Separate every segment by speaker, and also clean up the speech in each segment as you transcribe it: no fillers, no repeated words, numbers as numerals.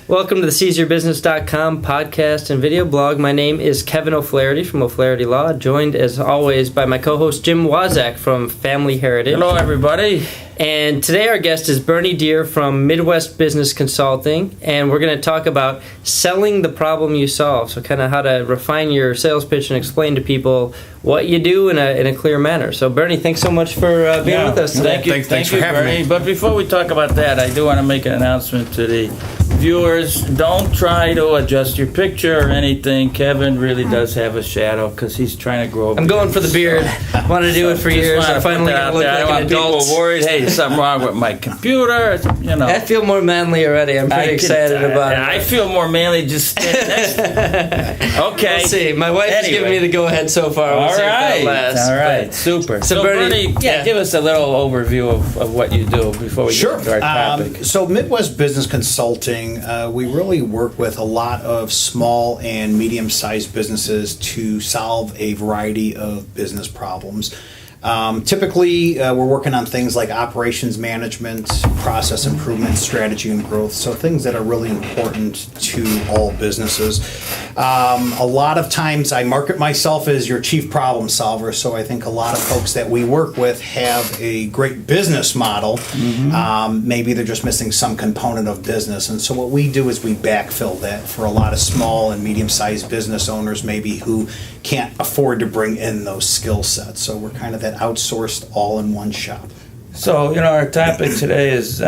Speaker 1: Welcome to the SeizeYourBusiness.com podcast and video blog. My name is Kevin O'Flaherty from O'Flaherty Law, joined as always by my co-host Jim Waszak from Family Heritage.
Speaker 2: Hello, everybody.
Speaker 1: And today our guest is Bernie Deir from Midwest Business Consulting, and we're going to talk about selling the problem you solve. So kind of how to refine your sales pitch and explain to people what you do in a clear manner. So Bernie, thanks so much for being with us today.
Speaker 2: Thanks for having me. But before we talk about that, I do want to make an announcement to the viewers. Don't try to adjust your picture or anything. Kevin really does have a shadow because he's trying to grow.
Speaker 1: I'm going for the beard. Want to do it for years. I finally got to look like an adult.
Speaker 2: People worried, hey, there's something wrong with my computer. You know.
Speaker 1: I feel more manly already. I'm pretty excited about it.
Speaker 2: I feel more manly just standing next to me. Okay.
Speaker 1: We'll see. My wife has given me the go-ahead so far. We'll see if that lasts.
Speaker 2: All right. Super. So Bernie, give us a little overview of what you do before we get into our topic.
Speaker 3: So Midwest Business Consulting, we really work with a lot of small and medium-sized businesses to solve a variety of business problems. Typically, we're working on things like operations management, process improvement, strategy and growth, so things that are really important to all businesses. A lot of times I market myself as your chief problem solver, so I think a lot of folks that we work with have a great business model. Mm-hmm. Maybe they're just missing some component of business, and so what we do is we backfill that for a lot of small and medium-sized business owners maybe who can't afford to bring in those skill sets. So we're kind of that outsourced all-in-one shop.
Speaker 2: So, our topic today is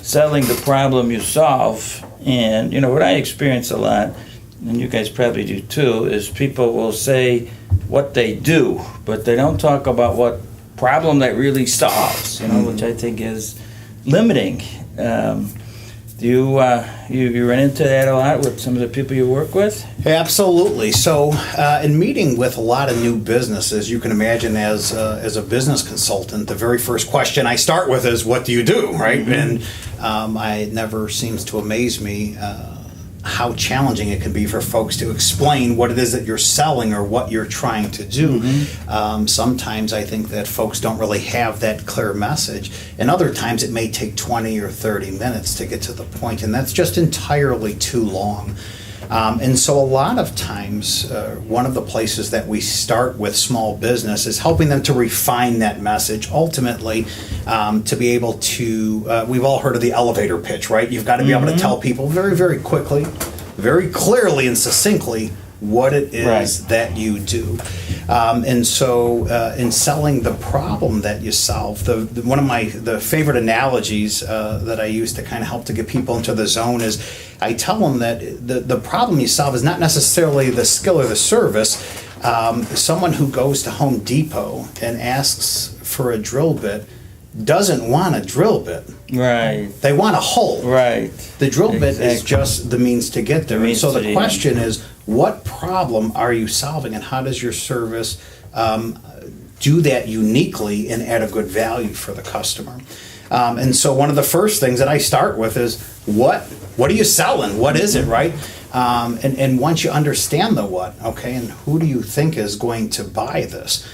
Speaker 2: selling the problem you solve. And, what I experience a lot, and you guys probably do too, is people will say what they do, but they don't talk about what problem that really solves, which I think is limiting. Do you run into that a lot with some of the people you work with?
Speaker 3: Absolutely. So, in meeting with a lot of new businesses, you can imagine as a business consultant, the very first question I start with is, "What do you do?" Right? Mm-hmm. And it never seems to amaze me how challenging it can be for folks to explain what it is that you're selling or what you're trying to do. Mm-hmm. Sometimes I think that folks don't really have that clear message, and other times it may take 20 or 30 minutes to get to the point, and that's just entirely too long. And so a lot of times, one of the places that we start with small business is helping them to refine that message, ultimately to be able to, we've all heard of the elevator pitch, right? You've got to be able to tell people very, very quickly, very clearly and succinctly what it is that you do. And so in selling the problem that you solve, one of the favorite analogies that I use to kind of help to get people into the zone is I tell them that the problem you solve is not necessarily the skill or the service. Someone who goes to Home Depot and asks for a drill bit doesn't want a drill bit.
Speaker 2: Right.
Speaker 3: They want a hole. Right. The drill bit is just the means to get there. And so the question is, what problem are you solving, and how does your service do that uniquely and add a good value for the customer? And so one of the first things that I start with is, what are you selling? What is it, right? And once you understand the what, okay, and who do you think is going to buy this?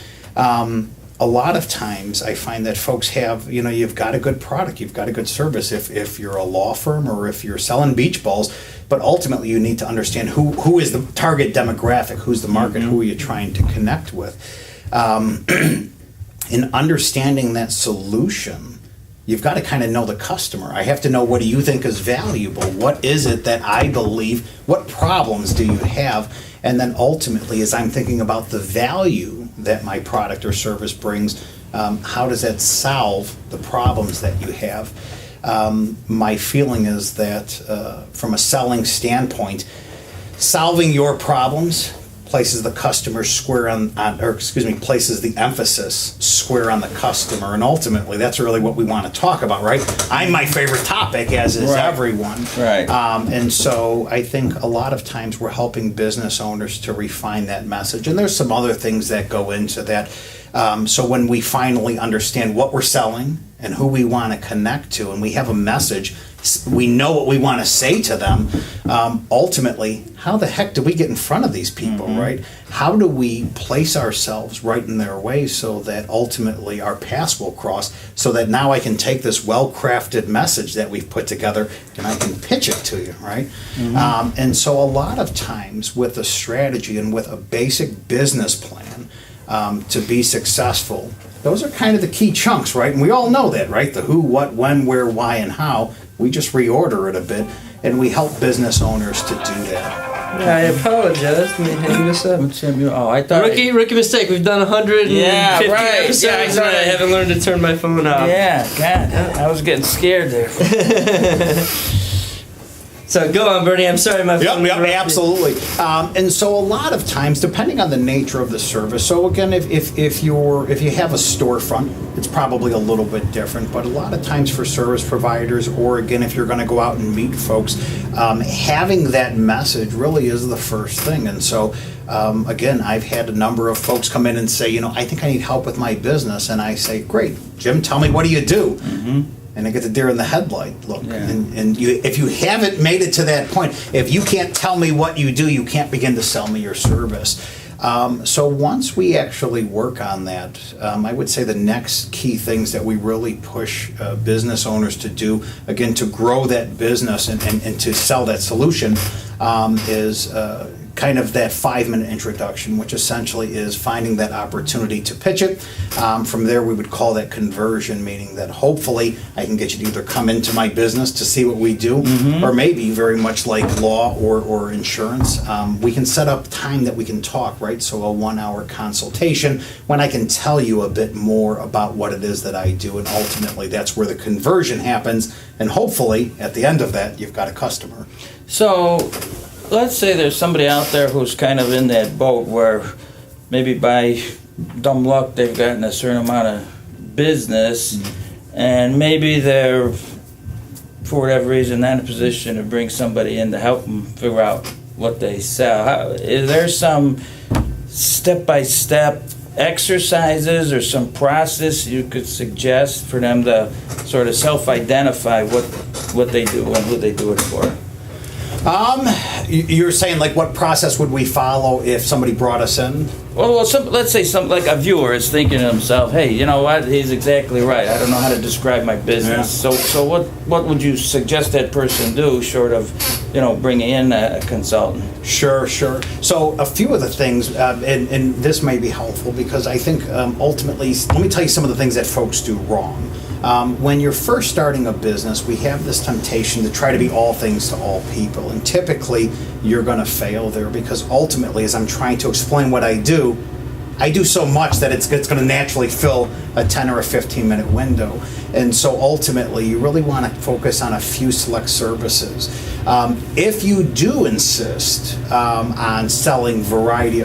Speaker 3: A lot of times I find that folks have, you've got a good product, you've got a good service if you're a law firm or if you're selling beach balls, but ultimately you need to understand who is the target demographic, who's the market, who are you trying to connect with. In understanding that solution, you've got to kind of know the customer. I have to know, what do you think is valuable? What is it that I believe? What problems do you have? And then ultimately, as I'm thinking about the value that my product or service brings, how does that solve the problems that you have? My feeling is that from a selling standpoint, solving your problems places the customer places the emphasis square on the customer, and ultimately that's really what we want to talk about, right? I'm my favorite topic, as is everyone. Right. And so I think a lot of times we're helping business owners to refine that message, and there's some other things that go into that. So when we finally understand what we're selling and who we want to connect to, and we have a message, we know what we want to say to them, ultimately, how the heck do we get in front of these people, right? How do we place ourselves right in their way so that ultimately our paths will cross, so that now I can take this well-crafted message that we've put together and I can pitch it to you, right? And so a lot of times with a strategy and with a basic business plan, to be successful, those are kind of the key chunks, right? And we all know that, right? The who, what, when, where, why, and how. We just reorder it a bit, and we help business owners to do that.
Speaker 1: Yeah, I apologize. Let me hang this up.
Speaker 2: I thought
Speaker 1: Rookie mistake. We've done 150
Speaker 2: Yeah, right.
Speaker 1: episodes,
Speaker 2: Yeah, I
Speaker 1: and
Speaker 2: thought
Speaker 1: I haven't learned to turn my phone off.
Speaker 2: Yeah, God, I was getting scared there.
Speaker 1: So go on, Bernie. I'm sorry, my phone.
Speaker 3: Yep, absolutely. And so a lot of times, depending on the nature of the service, so again, if you have a storefront, it's probably a little bit different. But a lot of times for service providers, or again, if you're going to go out and meet folks, having that message really is the first thing. And so again, I've had a number of folks come in and say, I think I need help with my business, and I say, great, Jim, tell me, what do you do? And I get the deer in the headlight look.
Speaker 2: Yeah.
Speaker 3: And if you haven't made it to that point, if you can't tell me what you do, you can't begin to sell me your service. So once we actually work on that, I would say the next key things that we really push business owners to do, again, to grow that business and to sell that solution, is kind of that 5-minute introduction, which essentially is finding that opportunity to pitch it. From there, we would call that conversion, meaning that hopefully I can get you to either come into my business to see what we do, or maybe very much like law or insurance, we can set up time that we can talk, right? So a 1-hour consultation when I can tell you a bit more about what it is that I do, and ultimately that's where the conversion happens, and hopefully at the end of that, you've got a customer.
Speaker 2: So, let's say there's somebody out there who's kind of in that boat where maybe by dumb luck they've gotten a certain amount of business, and maybe they're, for whatever reason, not in a position to bring somebody in to help them figure out what they sell. Is there some step-by-step exercises or some process you could suggest for them to sort of self-identify what they do and who they do it for?
Speaker 3: You're saying, like, what process would we follow if somebody brought us in?
Speaker 2: Well, let's say like a viewer is thinking to himself, hey, you know what, he's exactly right. I don't know how to describe my business.
Speaker 3: Yeah.
Speaker 2: So what would you suggest that person do, short of, bringing in a consultant?
Speaker 3: Sure. So a few of the things, and this may be helpful, because I think ultimately, let me tell you some of the things that folks do wrong. When you're first starting a business, we have this temptation to try to be all things to all people, and typically you're going to fail there, because ultimately, as I'm trying to explain what I do so much that it's going to naturally fill a 10 or a 15-minute window. And so ultimately, you really want to focus on a few select services. If you do insist on selling a variety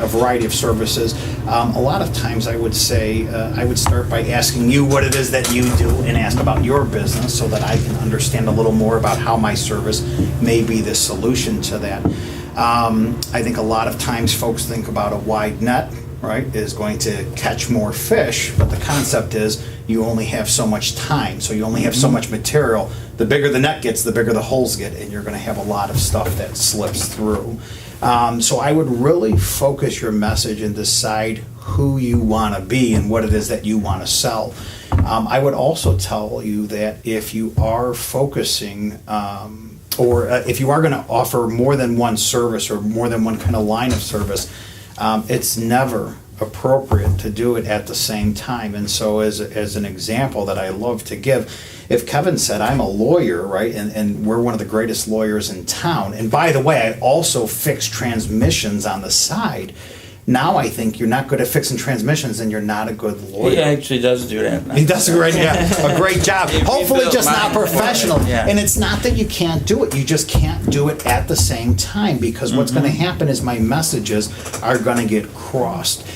Speaker 3: of services, a lot of times I would say I would start by asking you what it is that you do, and ask about your business so that I can understand a little more about how my service may be the solution to that. I think a lot of times folks think about a wide net, right, is going to catch more fish, but the concept is you only have so much time, so you only have so much material. The bigger the net gets, the bigger the holes get, and you're going to have a lot of stuff that slips through. So I would really focus your message and decide who you want to be and what it is that you want to sell. I would also tell you that if you are focusing or if you are going to offer more than one service or more than one kind of line of service, it's never appropriate to do it at the same time. And so as an example that I love to give, if Kevin said, I'm a lawyer, right, and we're one of the greatest lawyers in town, and by the way, I also fix transmissions on the side, now I think you're not good at fixing transmissions and you're not a good lawyer.
Speaker 2: He actually does do that.
Speaker 3: He does a great job. Hopefully just not professional.
Speaker 2: Yeah.
Speaker 3: And it's not that you can't do it. You just can't do it at the same time, because what's going to happen is my messages are going to get crossed.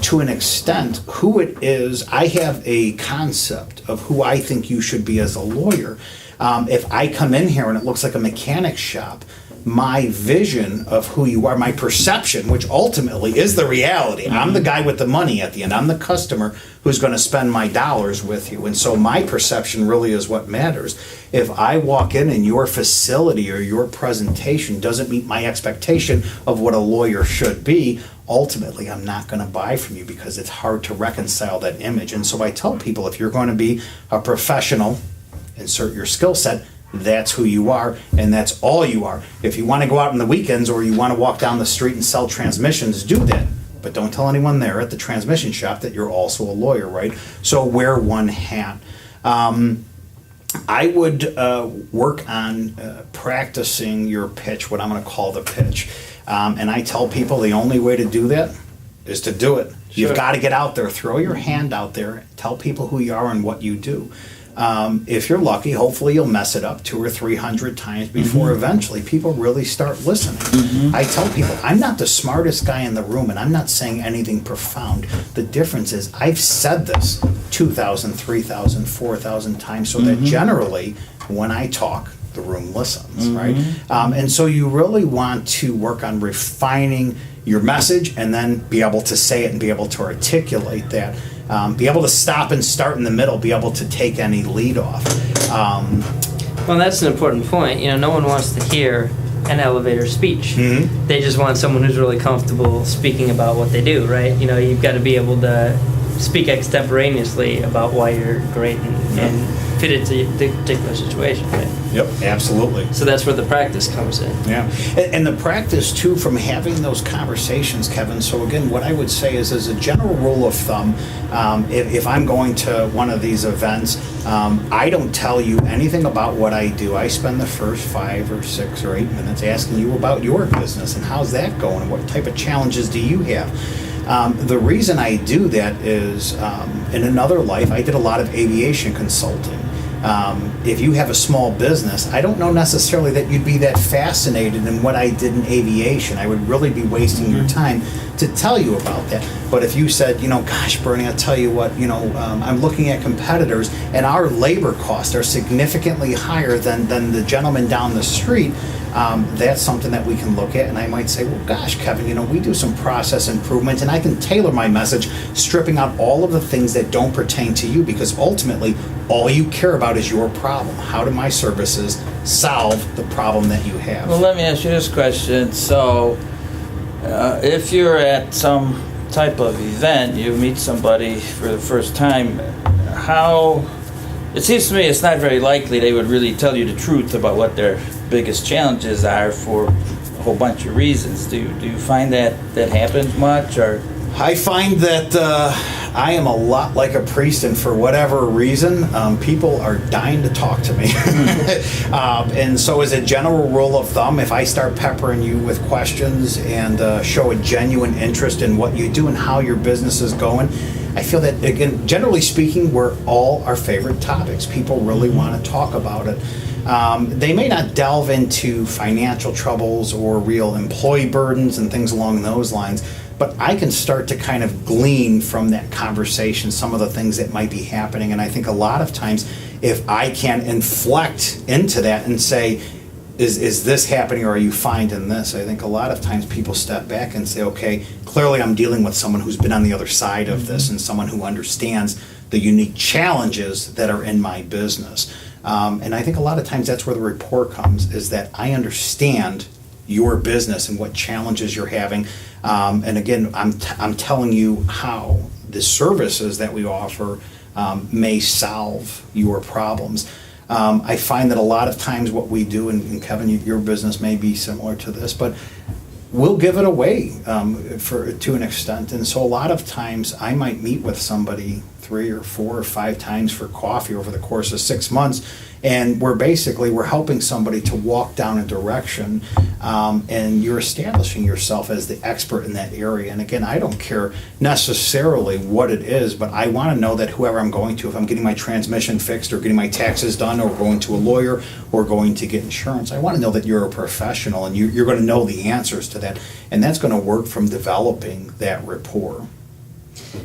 Speaker 3: To an extent, who it is, I have a concept of who I think you should be as a lawyer. If I come in here and it looks like a mechanic shop, my vision of who you are, my perception, which ultimately is the reality. I'm the guy with the money at the end. I'm the customer who's going to spend my dollars with you. And so my perception really is what matters. If I walk in and your facility or your presentation doesn't meet my expectation of what a lawyer should be, ultimately I'm not going to buy from you, because it's hard to reconcile that image. And so I tell people, if you're going to be a professional, insert your skill set, that's who you are, and that's all you are. If you want to go out on the weekends or you want to walk down the street and sell transmissions, do that. But don't tell anyone there at the transmission shop that you're also a lawyer, right? So wear one hat. I would work on practicing your pitch, what I'm going to call the pitch. And I tell people the only way to do that is to do it. Sure. You've got to get out there, throw your hand out there, tell people who you are and what you do. If you're lucky, hopefully you'll mess it up 200 or 300 times before eventually people really start listening. I tell people, I'm not the smartest guy in the room, and I'm not saying anything profound. The difference is I've said this 2,000, 3,000, 4,000 times, so that generally when I talk, the room listens, right? And so you really want to work on refining your message and then be able to say it and be able to articulate that. Be able to stop and start in the middle, be able to take any lead off.
Speaker 1: Well, that's an important point. No one wants to hear an elevator speech. They just want someone who's really comfortable speaking about what they do, right? You've got to be able to speak extemporaneously about why you're great and fit into the particular situation, right?
Speaker 3: Yep, absolutely.
Speaker 1: So that's where the practice comes in.
Speaker 3: Yeah, and the practice too from having those conversations, Kevin. So again, what I would say is, as a general rule of thumb, if I'm going to one of these events, I don't tell you anything about what I do. I spend the first 5 or 6 or 8 minutes asking you about your business and how's that going, and what type of challenges do you have. The reason I do that is, in another life, I did a lot of aviation consulting. If you have a small business, I don't know necessarily that you'd be that fascinated in what I did in aviation. I would really be wasting your time to tell you about that. But if you said, gosh, Bernie, I'll tell you what, I'm looking at competitors and our labor costs are significantly higher than the gentleman down the street, that's something that we can look at. And I might say, well, gosh, Kevin, we do some process improvement, and I can tailor my message, stripping out all of the things that don't pertain to you, because ultimately all you care about is your problem. How do my services solve the problem that you have?
Speaker 2: Well, let me ask you this question. So, if you're at some type of event, you meet somebody for the first time, it seems to me it's not very likely they would really tell you the truth about what their biggest challenges are for a whole bunch of reasons. Do you find that happens much, or?
Speaker 3: I find that I am a lot like a priest, and for whatever reason, people are dying to talk to me. And so as a general rule of thumb, if I start peppering you with questions and show a genuine interest in what you do and how your business is going, I feel that, again, generally speaking, we're all our favorite topics. People really want to talk about it. They may not delve into financial troubles or real employee burdens and things along those lines, but I can start to kind of glean from that conversation some of the things that might be happening. And I think a lot of times, if I can inflect into that and say, is this happening, or are you finding this? I think a lot of times people step back and say, okay, clearly I'm dealing with someone who's been on the other side of this, and someone who understands the unique challenges that are in my business. And I think a lot of times that's where the rapport comes, is that I understand your business and what challenges you're having. And again, I'm telling you how the services that we offer may solve your problems. I find that a lot of times what we do, and Kevin, your business may be similar to this, but we'll give it away to an extent. And so a lot of times I might meet with somebody 3 or 4 or 5 times for coffee over the course of 6 months, and we're helping somebody to walk down a direction, and you're establishing yourself as the expert in that area. And again, I don't care necessarily what it is, but I want to know that whoever I'm going to, if I'm getting my transmission fixed or getting my taxes done or going to a lawyer or going to get insurance, I want to know that you're a professional and you're going to know the answers to that. And that's going to work from developing that rapport.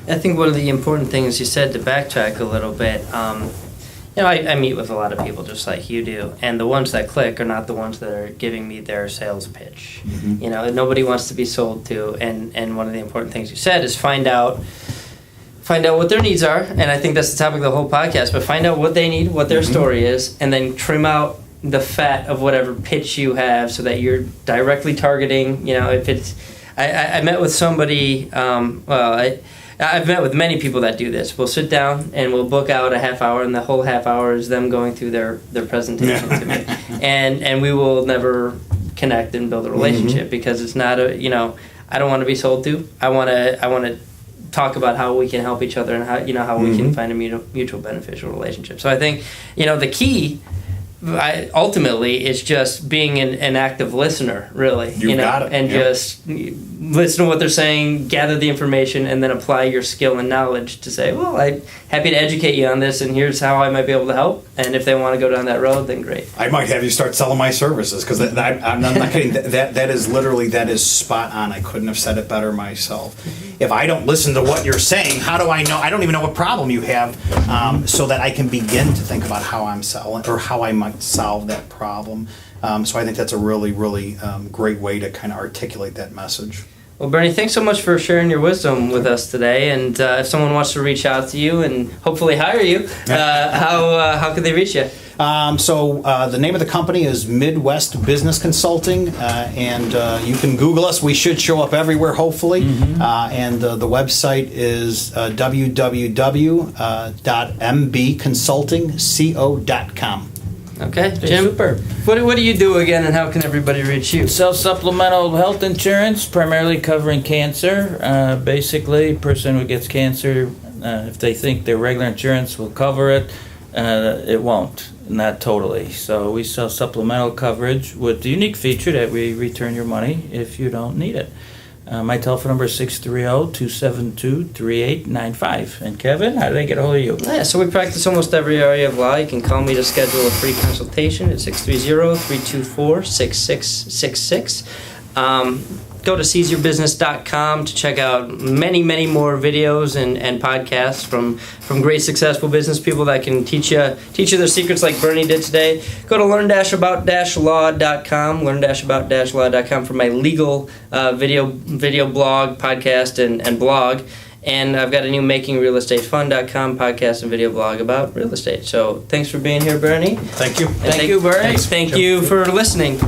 Speaker 1: I think one of the important things you said, to backtrack a little bit, I meet with a lot of people just like you do, and the ones that click are not the ones that are giving me their sales pitch.
Speaker 3: Mm-hmm.
Speaker 1: Nobody wants to be sold to, and one of the important things you said is find out what their needs are, and I think that's the topic of the whole podcast, but find out what they need, what their story is, and then trim out the fat of whatever pitch you have so that you're directly targeting, if it's, I met with somebody, I've met with many people that do this. We'll sit down and we'll book out a half hour, and the whole half hour is them going through their presentation to me. And we will never connect and build a relationship because it's not I don't want to be sold to. I want to talk about how we can help each other and how we can find a mutual beneficial relationship. So I think, the key ultimately is just being an active listener, really.
Speaker 3: You got it.
Speaker 1: And just listen to what they're saying, gather the information, and then apply your skill and knowledge to say, well, I'm happy to educate you on this, and here's how I might be able to help. And if they want to go down that road, then great.
Speaker 3: I might have you start selling my services, because I'm not kidding. That is spot on. I couldn't have said it better myself. If I don't listen to what you're saying, how do I know? I don't even know what problem you have, so that I can begin to think about how I'm selling or how I might solve that problem. So I think that's a really, really great way to kind of articulate that message.
Speaker 1: Well, Bernie, thanks so much for sharing your wisdom with us today. And if someone wants to reach out to you and hopefully hire you, how can they reach you?
Speaker 3: So the name of the company is Midwest Business Consulting, and you can Google us. We should show up everywhere, hopefully. And the website is www.mbconsultingco.com.
Speaker 1: Okay, Jim.
Speaker 2: Super.
Speaker 1: What do you do again, and how can everybody reach you?
Speaker 2: Sell supplemental health insurance, primarily covering cancer. Basically, person who gets cancer, if they think their regular insurance will cover it, it won't. Not totally. So we sell supplemental coverage with the unique feature that we return your money if you don't need it. My telephone number is 630-272-3895. And Kevin, how do they get a hold of you?
Speaker 1: Yeah, so we practice almost every area of law. You can call me to schedule a free consultation at 630-324-6666. Go to seizeyourbusiness.com to check out many, many more videos and podcasts from great successful business people that can teach you their secrets like Bernie did today. Go to learn-about-law.com, learn-about-law.com for my legal video blog, podcast, and blog. And I've got a new makingrealestatefun.com podcast and video blog about real estate. So thanks for being here, Bernie.
Speaker 3: Thank you.
Speaker 2: Thank you, Bernie.
Speaker 1: Thank you for listening.